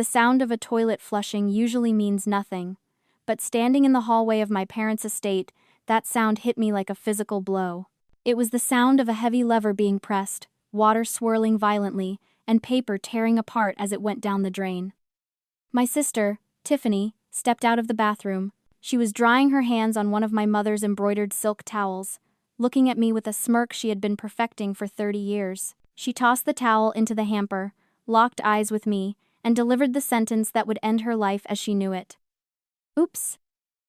The sound of a toilet flushing usually means nothing, but standing in the hallway of my parents' estate, that sound hit me like a physical blow. It was the sound of a heavy lever being pressed, water swirling violently, and paper tearing apart as it went down the drain. My sister, Tiffany, stepped out of the bathroom. She was drying her hands on one of my mother's embroidered silk towels, looking at me with a smirk she had been perfecting for 30 years. She tossed the towel into the hamper, locked eyes with me, and delivered the sentence that would end her life as she knew it. "Oops,"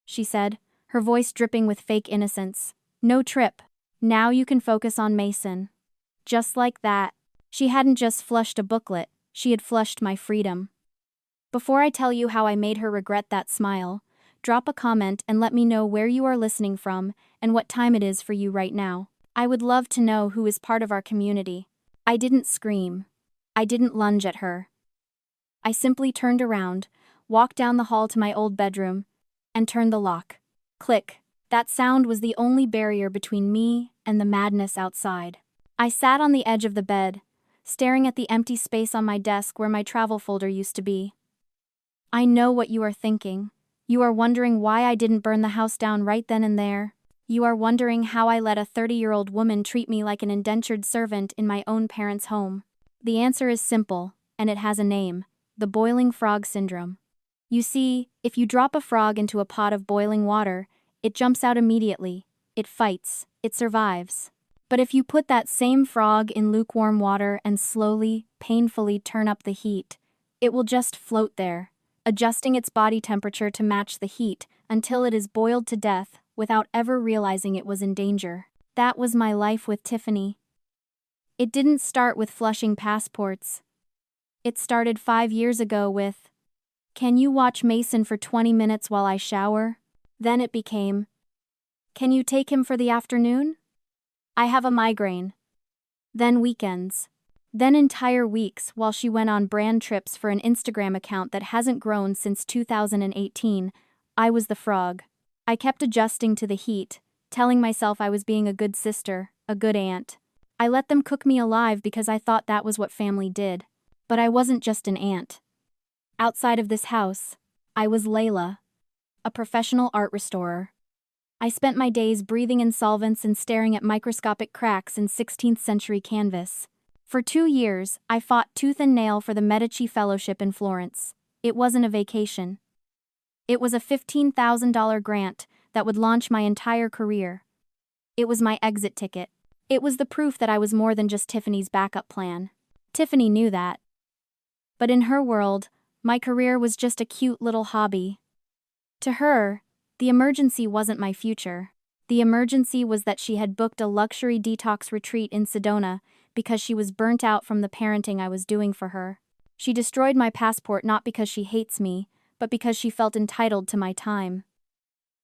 she said, her voice dripping with fake innocence. "No trip. Now you can focus on Mason." Just like that. She hadn't just flushed a booklet, she had flushed my freedom. Before I tell you how I made her regret that smile, drop a comment and let me know where you are listening from and what time it is for you right now. I would love to know who is part of our community. I didn't scream. I didn't lunge at her. I simply turned around, walked down the hall to my old bedroom, and turned the lock. Click. That sound was the only barrier between me and the madness outside. I sat on the edge of the bed, staring at the empty space on my desk where my travel folder used to be. I know what you are thinking. You are wondering why I didn't burn the house down right then and there. You are wondering how I let a 30-year-old woman treat me like an indentured servant in my own parents' home. The answer is simple, and it has a name: the boiling frog syndrome. You see, if you drop a frog into a pot of boiling water, it jumps out immediately. It fights. It survives. But if you put that same frog in lukewarm water and slowly, painfully turn up the heat, it will just float there, adjusting its body temperature to match the heat until it is boiled to death without ever realizing it was in danger. That was my life with Tiffany. It didn't start with flushing passports. It started 5 years ago with, "Can you watch Mason for 20 minutes while I shower?" Then it became, "Can you take him for the afternoon? I have a migraine." Then weekends. Then entire weeks while she went on brand trips for an Instagram account that hasn't grown since 2018. I was the frog. I kept adjusting to the heat, telling myself I was being a good sister, a good aunt. I let them cook me alive because I thought that was what family did. But I wasn't just an aunt. Outside of this house, I was Layla, a professional art restorer. I spent my days breathing in solvents and staring at microscopic cracks in 16th century canvas. For 2 years, I fought tooth and nail for the Medici Fellowship in Florence. It wasn't a vacation. It was a $15,000 grant that would launch my entire career. It was my exit ticket. It was the proof that I was more than just Tiffany's backup plan. Tiffany knew that. But in her world, my career was just a cute little hobby. To her, the emergency wasn't my future. The emergency was that she had booked a luxury detox retreat in Sedona because she was burnt out from the parenting I was doing for her. She destroyed my passport not because she hates me, but because she felt entitled to my time.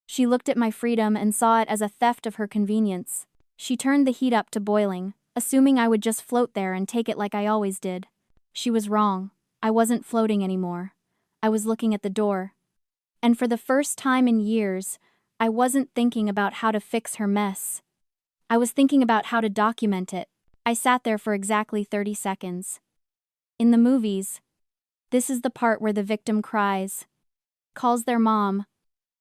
She looked at my freedom and saw it as a theft of her convenience. She turned the heat up to boiling, assuming I would just float there and take it like I always did. She was wrong. I wasn't floating anymore. I was looking at the door. And for the first time in years, I wasn't thinking about how to fix her mess. I was thinking about how to document it. I sat there for exactly 30 seconds. In the movies, this is the part where the victim cries, calls their mom,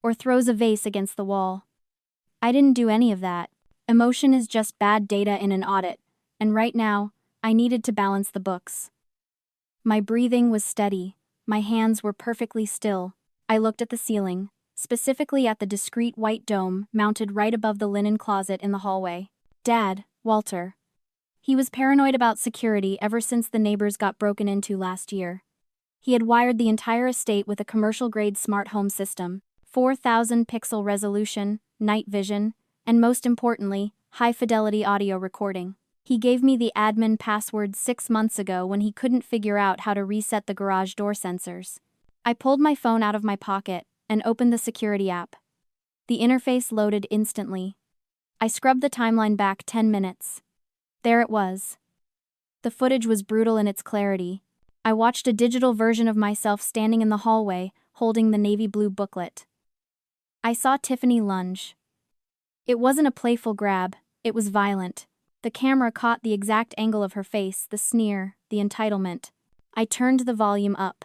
or throws a vase against the wall. I didn't do any of that. Emotion is just bad data in an audit, and right now, I needed to balance the books. My breathing was steady. My hands were perfectly still. I looked at the ceiling, specifically at the discreet white dome mounted right above the linen closet in the hallway. Dad, Walter. He was paranoid about security ever since the neighbors got broken into last year. He had wired the entire estate with a commercial-grade smart home system, 4,000 pixel resolution, night vision, and most importantly, high-fidelity audio recording. He gave me the admin password 6 months ago when he couldn't figure out how to reset the garage door sensors. I pulled my phone out of my pocket and opened the security app. The interface loaded instantly. I scrubbed the timeline back 10 minutes. There it was. The footage was brutal in its clarity. I watched a digital version of myself standing in the hallway, holding the navy blue booklet. I saw Tiffany lunge. It wasn't a playful grab, it was violent. The camera caught the exact angle of her face, the sneer, the entitlement. I turned the volume up.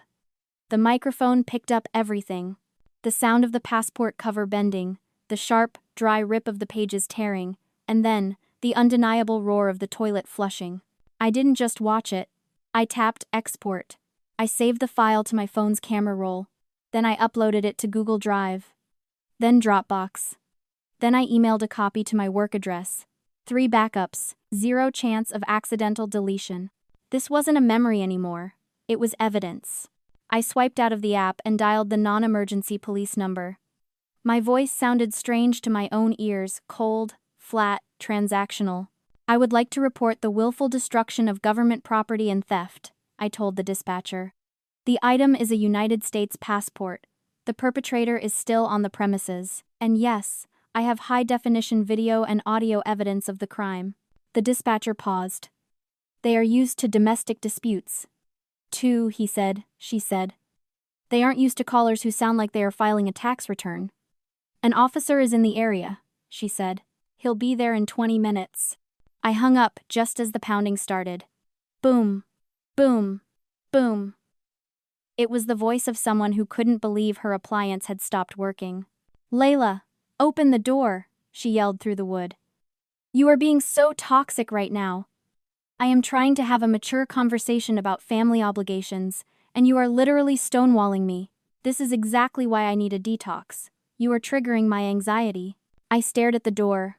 The microphone picked up everything. The sound of the passport cover bending, the sharp, dry rip of the pages tearing, and then, the undeniable roar of the toilet flushing. I didn't just watch it. I tapped export. I saved the file to my phone's camera roll. Then I uploaded it to Google Drive. Then Dropbox. Then I emailed a copy to my work address. 3 backups, 0 chance of accidental deletion. This wasn't a memory anymore. It was evidence. I swiped out of the app and dialed the non-emergency police number. My voice sounded strange to my own ears, cold, flat, transactional. I would like to report the willful destruction of government property and theft, I told the dispatcher. The item is a United States passport. The perpetrator is still on the premises, and yes, I have high-definition video and audio evidence of the crime. The dispatcher paused. They are used to domestic disputes. Too, he said, she said. They aren't used to callers who sound like they are filing a tax return. An officer is in the area, she said. He'll be there in 20 minutes. I hung up just as the pounding started. Boom. Boom. Boom. It was the voice of someone who couldn't believe her appliance had stopped working. Layla, open the door, she yelled through the wood. You are being so toxic right now. I am trying to have a mature conversation about family obligations, and you are literally stonewalling me. This is exactly why I need a detox. You are triggering my anxiety. I stared at the door.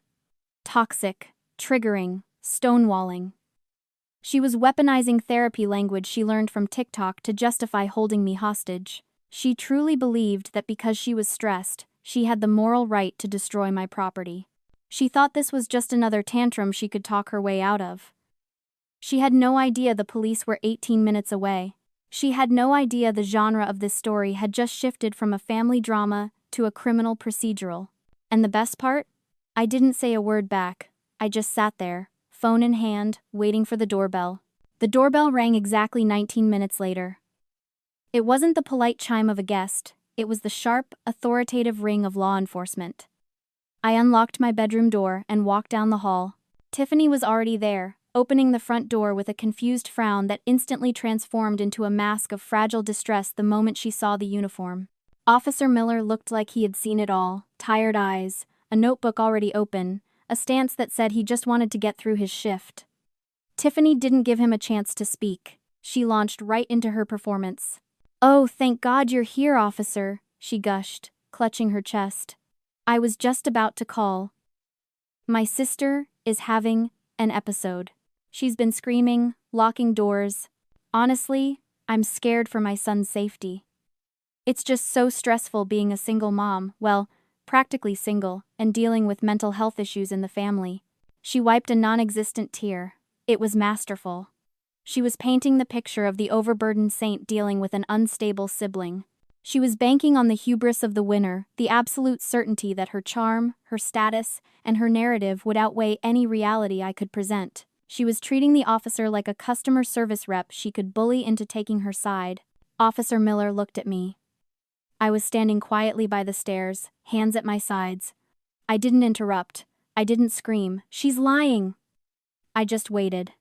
Toxic, triggering, stonewalling. She was weaponizing therapy language she learned from TikTok to justify holding me hostage. She truly believed that because she was stressed, she had the moral right to destroy my property. She thought this was just another tantrum she could talk her way out of. She had no idea the police were 18 minutes away. She had no idea the genre of this story had just shifted from a family drama to a criminal procedural. And the best part? I didn't say a word back. I just sat there, phone in hand, waiting for the doorbell. The doorbell rang exactly 19 minutes later. It wasn't the polite chime of a guest, it was the sharp, authoritative ring of law enforcement. I unlocked my bedroom door and walked down the hall. Tiffany was already there, opening the front door with a confused frown that instantly transformed into a mask of fragile distress the moment she saw the uniform. Officer Miller looked like he had seen it all, tired eyes, a notebook already open, a stance that said he just wanted to get through his shift. Tiffany didn't give him a chance to speak. She launched right into her performance. "Oh, thank God you're here, officer," she gushed, clutching her chest. "I was just about to call. My sister is having an episode. She's been screaming, locking doors. Honestly, I'm scared for my son's safety. It's just so stressful being a single mom, well, practically single, and dealing with mental health issues in the family." She wiped a non-existent tear. It was masterful. She was painting the picture of the overburdened saint dealing with an unstable sibling. She was banking on the hubris of the winner, the absolute certainty that her charm, her status, and her narrative would outweigh any reality I could present. She was treating the officer like a customer service rep she could bully into taking her side. Officer Miller looked at me. I was standing quietly by the stairs, hands at my sides. I didn't interrupt. I didn't scream, "She's lying!" I just waited.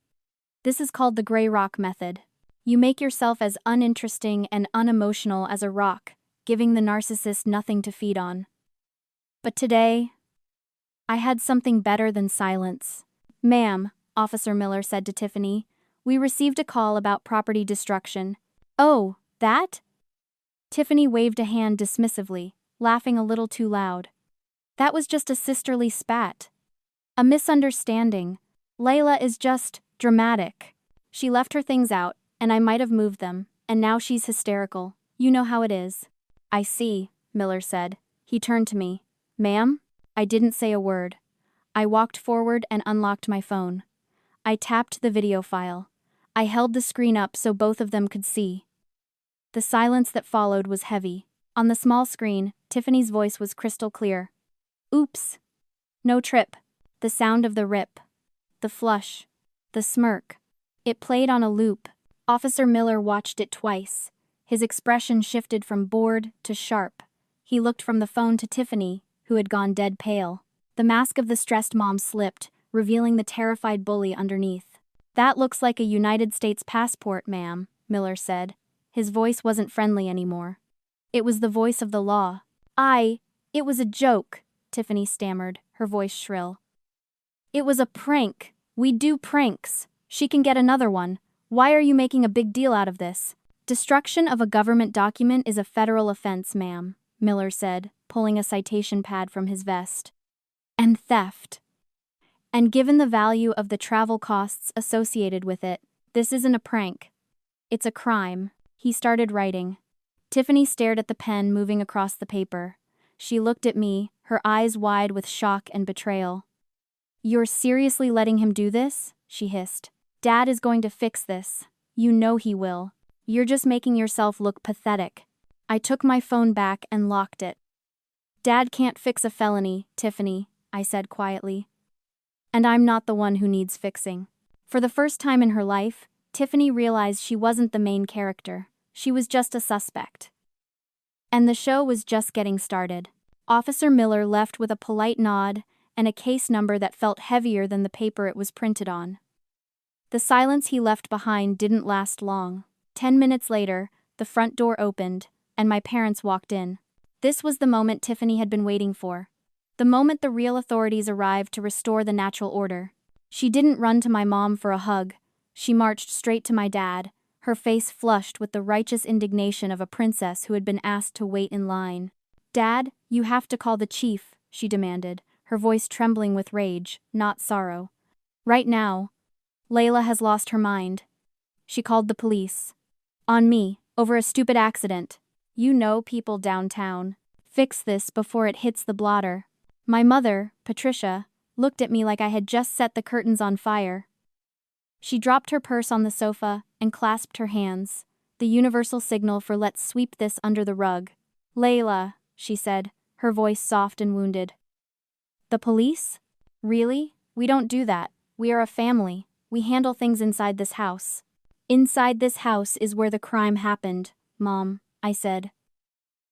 This is called the gray rock method. You make yourself as uninteresting and unemotional as a rock, giving the narcissist nothing to feed on. But today, I had something better than silence. "Ma'am," Officer Miller said to Tiffany, "we received a call about property destruction." "Oh, that?" Tiffany waved a hand dismissively, laughing a little too loud. "That was just a sisterly spat. A misunderstanding. Layla is just dramatic. She left her things out, and I might have moved them, and now she's hysterical. You know how it is." "I see," Miller said. He turned to me. "Ma'am?" I didn't say a word. I walked forward and unlocked my phone. I tapped the video file. I held the screen up so both of them could see. The silence that followed was heavy. On the small screen, Tiffany's voice was crystal clear. "Oops. No trip." The sound of the rip. The flush. The smirk. It played on a loop. Officer Miller watched it twice. His expression shifted from bored to sharp. He looked from the phone to Tiffany, who had gone dead pale. The mask of the stressed mom slipped, revealing the terrified bully underneath. "That looks like a United States passport, ma'am," Miller said. His voice wasn't friendly anymore. It was the voice of the law. It was a joke, Tiffany stammered, her voice shrill. It was a prank. We do pranks. She can get another one. Why are you making a big deal out of this? Destruction of a government document is a federal offense, ma'am, Miller said, pulling a citation pad from his vest. And theft. And given the value of the travel costs associated with it, this isn't a prank. It's a crime. He started writing. Tiffany stared at the pen moving across the paper. She looked at me, her eyes wide with shock and betrayal. You're seriously letting him do this? She hissed. Dad is going to fix this. You know he will. You're just making yourself look pathetic. I took my phone back and locked it. Dad can't fix a felony, Tiffany, I said quietly. And I'm not the one who needs fixing. For the first time in her life, Tiffany realized she wasn't the main character. She was just a suspect. And the show was just getting started. Officer Miller left with a polite nod and a case number that felt heavier than the paper it was printed on. The silence he left behind didn't last long. 10 minutes later, the front door opened, and my parents walked in. This was the moment Tiffany had been waiting for. The moment the real authorities arrived to restore the natural order. She didn't run to my mom for a hug. She marched straight to my dad, her face flushed with the righteous indignation of a princess who had been asked to wait in line. Dad, you have to call the chief, she demanded, her voice trembling with rage, not sorrow. Right now. Layla has lost her mind. She called the police. On me, over a stupid accident. You know people downtown. Fix this before it hits the blotter. My mother, Patricia, looked at me like I had just set the curtains on fire. She dropped her purse on the sofa and clasped her hands, the universal signal for let's sweep this under the rug. Layla, she said, her voice soft and wounded. The police? Really? We don't do that. We are a family. We handle things inside this house. Inside this house is where the crime happened, Mom, I said.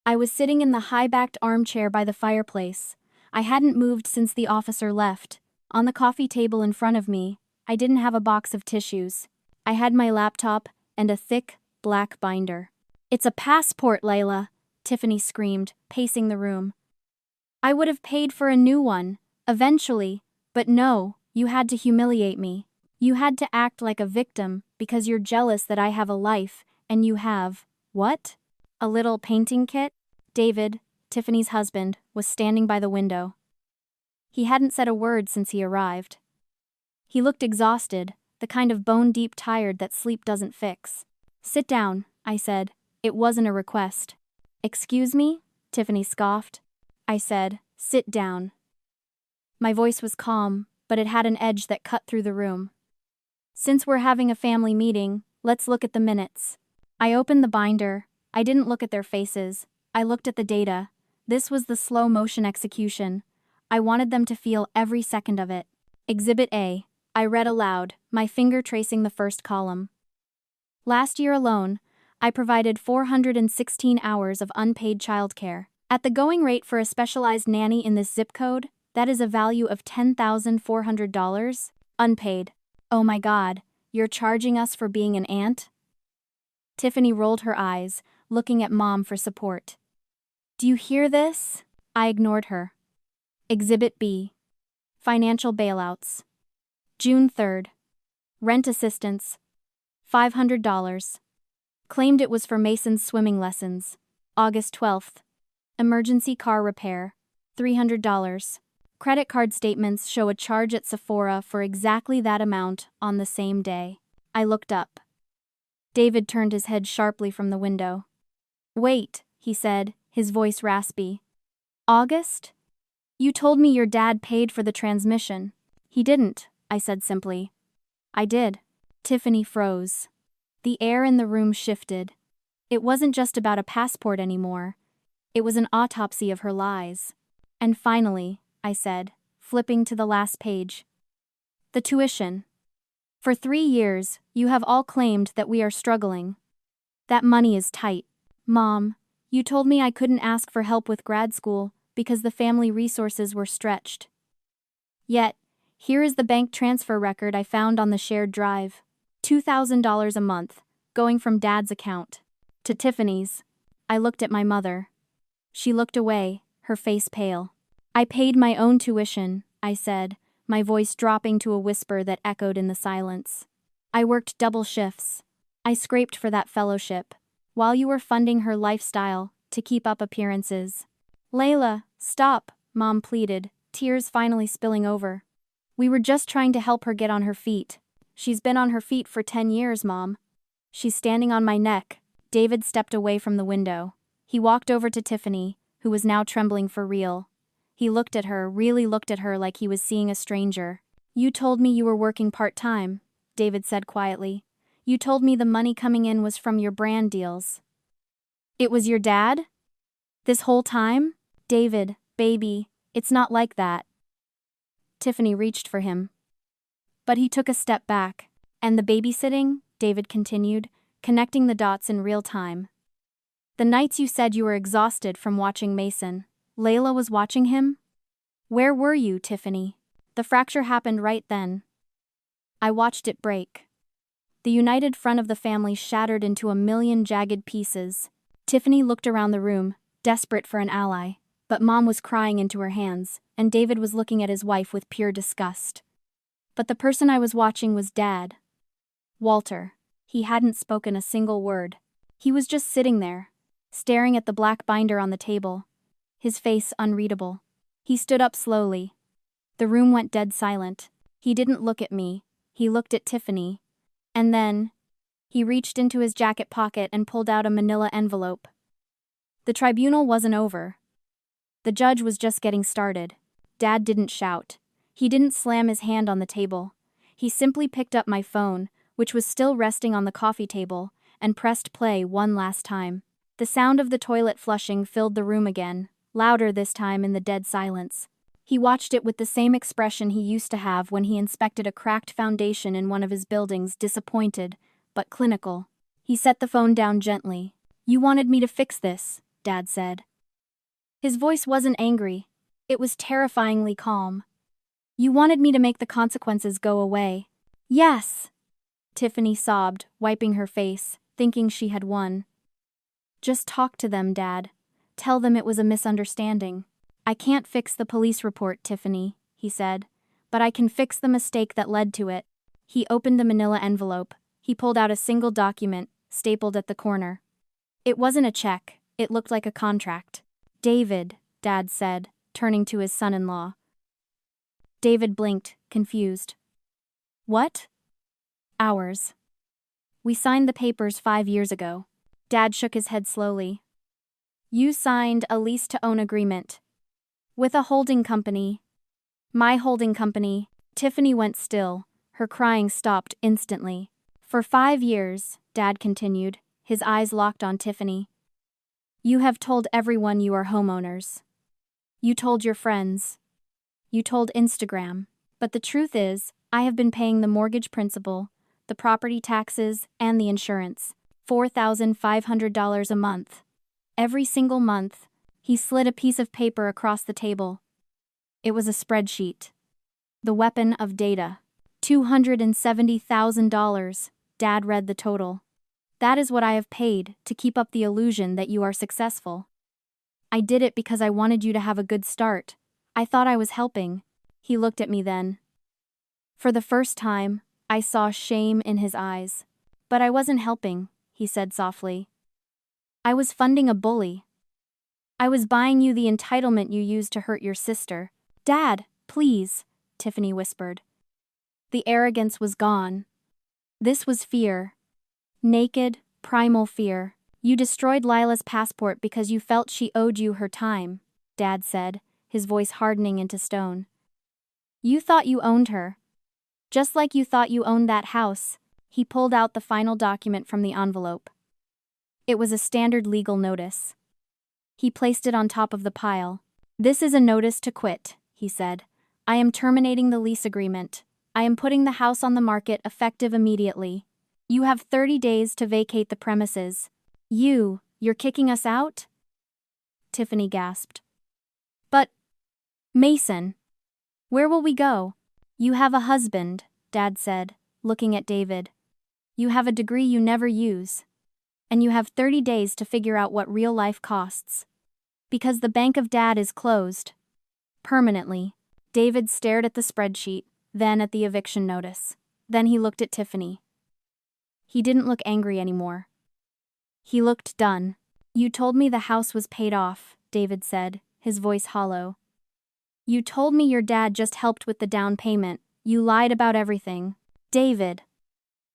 I was sitting in the high-backed armchair by the fireplace. I hadn't moved since the officer left. On the coffee table in front of me, I didn't have a box of tissues. I had my laptop and a thick, black binder. It's a passport, Layla, Tiffany screamed, pacing the room. I would have paid for a new one, eventually, but no, you had to humiliate me. You had to act like a victim because you're jealous that I have a life, and you have, what? A little painting kit? David, Tiffany's husband, was standing by the window. He hadn't said a word since he arrived. He looked exhausted, the kind of bone-deep tired that sleep doesn't fix. Sit down, I said. It wasn't a request. Excuse me? Tiffany scoffed. I said, sit down. My voice was calm, but it had an edge that cut through the room. Since we're having a family meeting, let's look at the minutes. I opened the binder. I didn't look at their faces. I looked at the data. This was the slow-motion execution. I wanted them to feel every second of it. Exhibit A. I read aloud, my finger tracing the first column. Last year alone, I provided 416 hours of unpaid childcare. At the going rate for a specialized nanny in this zip code, that is a value of $10,400, unpaid. Oh my God, you're charging us for being an aunt? Tiffany rolled her eyes, looking at Mom for support. Do you hear this? I ignored her. Exhibit B. Financial bailouts. June 3rd. Rent assistance. $500. Claimed it was for Mason's swimming lessons. August 12th. Emergency car repair. $300. Credit card statements show a charge at Sephora for exactly that amount on the same day. I looked up. David turned his head sharply from the window. Wait, he said, his voice raspy. August? You told me your dad paid for the transmission. He didn't, I said simply. I did. Tiffany froze. The air in the room shifted. It wasn't just about a passport anymore. It was an autopsy of her lies. And finally, I said, flipping to the last page. The tuition. For 3 years, you have all claimed that we are struggling. That money is tight. Mom, you told me I couldn't ask for help with grad school because the family resources were stretched. Yet, here is the bank transfer record I found on the shared drive. $2,000 a month, going from Dad's account. To Tiffany's. I looked at my mother. She looked away, her face pale. I paid my own tuition, I said, my voice dropping to a whisper that echoed in the silence. I worked double shifts. I scraped for that fellowship, while you were funding her lifestyle to keep up appearances. Layla, stop, Mom pleaded, tears finally spilling over. We were just trying to help her get on her feet. She's been on her feet for 10 years, Mom. She's standing on my neck. David stepped away from the window. He walked over to Tiffany, who was now trembling for real. He looked at her, really looked at her like he was seeing a stranger. You told me you were working part-time, David said quietly. You told me the money coming in was from your brand deals. It was your dad? This whole time? David, baby, it's not like that. Tiffany reached for him. But he took a step back. And the babysitting? David continued, connecting the dots in real time. The nights you said you were exhausted from watching Mason. Layla was watching him? Where were you, Tiffany? The fracture happened right then. I watched it break. The united front of the family shattered into a million jagged pieces. Tiffany looked around the room, desperate for an ally, but Mom was crying into her hands, and David was looking at his wife with pure disgust. But the person I was watching was Dad. Walter. He hadn't spoken a single word. He was just sitting there, staring at the black binder on the table, his face unreadable. He stood up slowly. The room went dead silent. He didn't look at me. He looked at Tiffany. And then, he reached into his jacket pocket and pulled out a manila envelope. The tribunal wasn't over. The judge was just getting started. Dad didn't shout. He didn't slam his hand on the table. He simply picked up my phone, which was still resting on the coffee table, and pressed play one last time. The sound of the toilet flushing filled the room again, louder this time in the dead silence. He watched it with the same expression he used to have when he inspected a cracked foundation in one of his buildings, disappointed, but clinical. He set the phone down gently. You wanted me to fix this, Dad said. His voice wasn't angry. It was terrifyingly calm. You wanted me to make the consequences go away. Yes, Tiffany sobbed, wiping her face, thinking she had won. Just talk to them, Dad. Tell them it was a misunderstanding. I can't fix the police report, Tiffany, he said, but I can fix the mistake that led to it. He opened the manila envelope. He pulled out a single document, stapled at the corner. It wasn't a check. It looked like a contract. David, Dad said, turning to his son-in-law. David blinked, confused. What? Ours. We signed the papers 5 years ago. Dad shook his head slowly. You signed a lease-to-own agreement. With a holding company. My holding company. Tiffany went still. Her crying stopped instantly. For 5 years, Dad continued, his eyes locked on Tiffany. You have told everyone you are homeowners. You told your friends. You told Instagram. But the truth is, I have been paying the mortgage principal, the property taxes, and the insurance. $4,500 a month. Every single month. He slid a piece of paper across the table. It was a spreadsheet. The weapon of data. $270,000. Dad read the total. That is what I have paid to keep up the illusion that you are successful. I did it because I wanted you to have a good start. I thought I was helping. He looked at me then. For the first time, I saw shame in his eyes. But I wasn't helping, he said softly. I was funding a bully. I was buying you the entitlement you used to hurt your sister. Dad, please, Tiffany whispered. The arrogance was gone. This was fear. Naked, primal fear. You destroyed Lila's passport because you felt she owed you her time, Dad said, his voice hardening into stone. You thought you owned her. Just like you thought you owned that house. He pulled out the final document from the envelope. It was a standard legal notice. He placed it on top of the pile. This is a notice to quit, he said. I am terminating the lease agreement. I am putting the house on the market effective immediately. You have 30 days to vacate the premises. You're kicking us out? Tiffany gasped. But, Mason, where will we go? You have a husband, Dad said, looking at David. You have a degree you never use. and you have 30 days to figure out what real life costs. Because the bank of Dad is closed. Permanently. David stared at the spreadsheet, then at the eviction notice. Then he looked at Tiffany. He didn't look angry anymore. He looked done. You told me the house was paid off, David said, his voice hollow. You told me your dad just helped with the down payment. You lied about everything. David.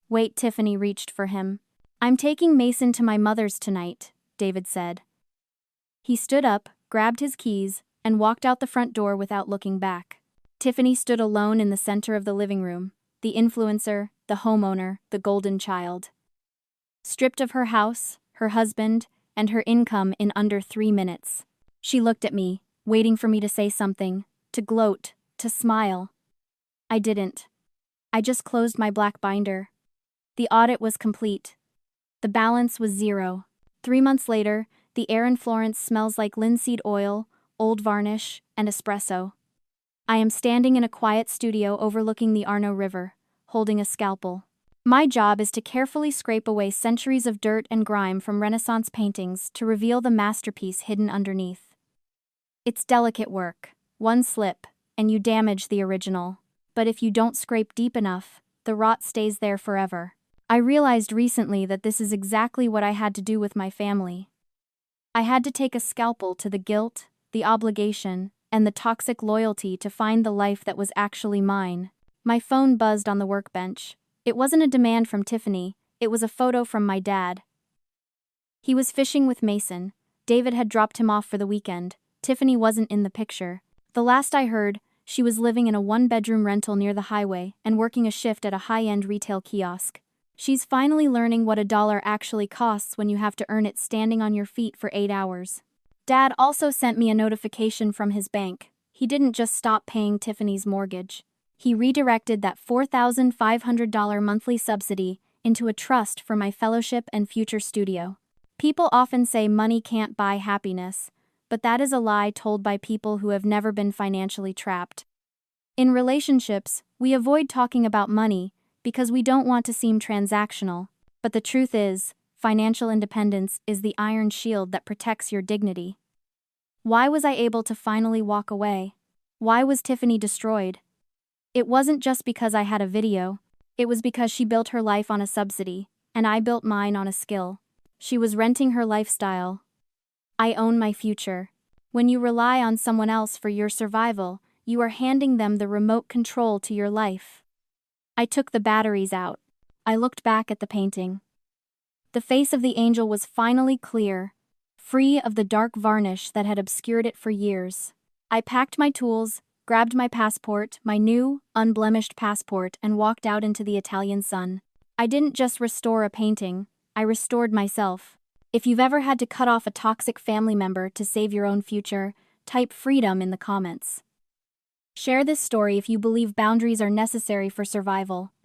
Wait, Tiffany reached for him. I'm taking Mason to my mother's tonight, David said. He stood up, grabbed his keys, and walked out the front door without looking back. Tiffany stood alone in the center of the living room, the influencer, the homeowner, the golden child. Stripped of her house, her husband, and her income in under 3 minutes. She looked at me, waiting for me to say something, to gloat, to smile. I didn't. I just closed my black binder. The audit was complete. The balance was 0. 3 months later, the air in Florence smells like linseed oil, old varnish, and espresso. I am standing in a quiet studio overlooking the Arno River, holding a scalpel. My job is to carefully scrape away centuries of dirt and grime from Renaissance paintings to reveal the masterpiece hidden underneath. It's delicate work. One slip, and you damage the original. But if you don't scrape deep enough, the rot stays there forever. I realized recently that this is exactly what I had to do with my family. I had to take a scalpel to the guilt, the obligation, and the toxic loyalty to find the life that was actually mine. My phone buzzed on the workbench. It wasn't a demand from Tiffany, it was a photo from my dad. He was fishing with Mason. David had dropped him off for the weekend. Tiffany wasn't in the picture. The last I heard, she was living in a 1-bedroom rental near the highway and working a shift at a high-end retail kiosk. She's finally learning what $1 actually costs when you have to earn it standing on your feet for 8 hours. Dad also sent me a notification from his bank. He didn't just stop paying Tiffany's mortgage. He redirected that $4,500 monthly subsidy into a trust for my fellowship and future studio. People often say money can't buy happiness, but that is a lie told by people who have never been financially trapped. In relationships, we avoid talking about money because we don't want to seem transactional, but the truth is, financial independence is the iron shield that protects your dignity. Why was I able to finally walk away? Why was Tiffany destroyed? It wasn't just because I had a video. It was because she built her life on a subsidy, and I built mine on a skill. She was renting her lifestyle. I own my future. When you rely on someone else for your survival, you are handing them the remote control to your life. I took the batteries out. I looked back at the painting. The face of the angel was finally clear, free of the dark varnish that had obscured it for years. I packed my tools, grabbed my passport, my new, unblemished passport, and walked out into the Italian sun. I didn't just restore a painting, I restored myself. If you've ever had to cut off a toxic family member to save your own future, type freedom in the comments. Share this story if you believe boundaries are necessary for survival.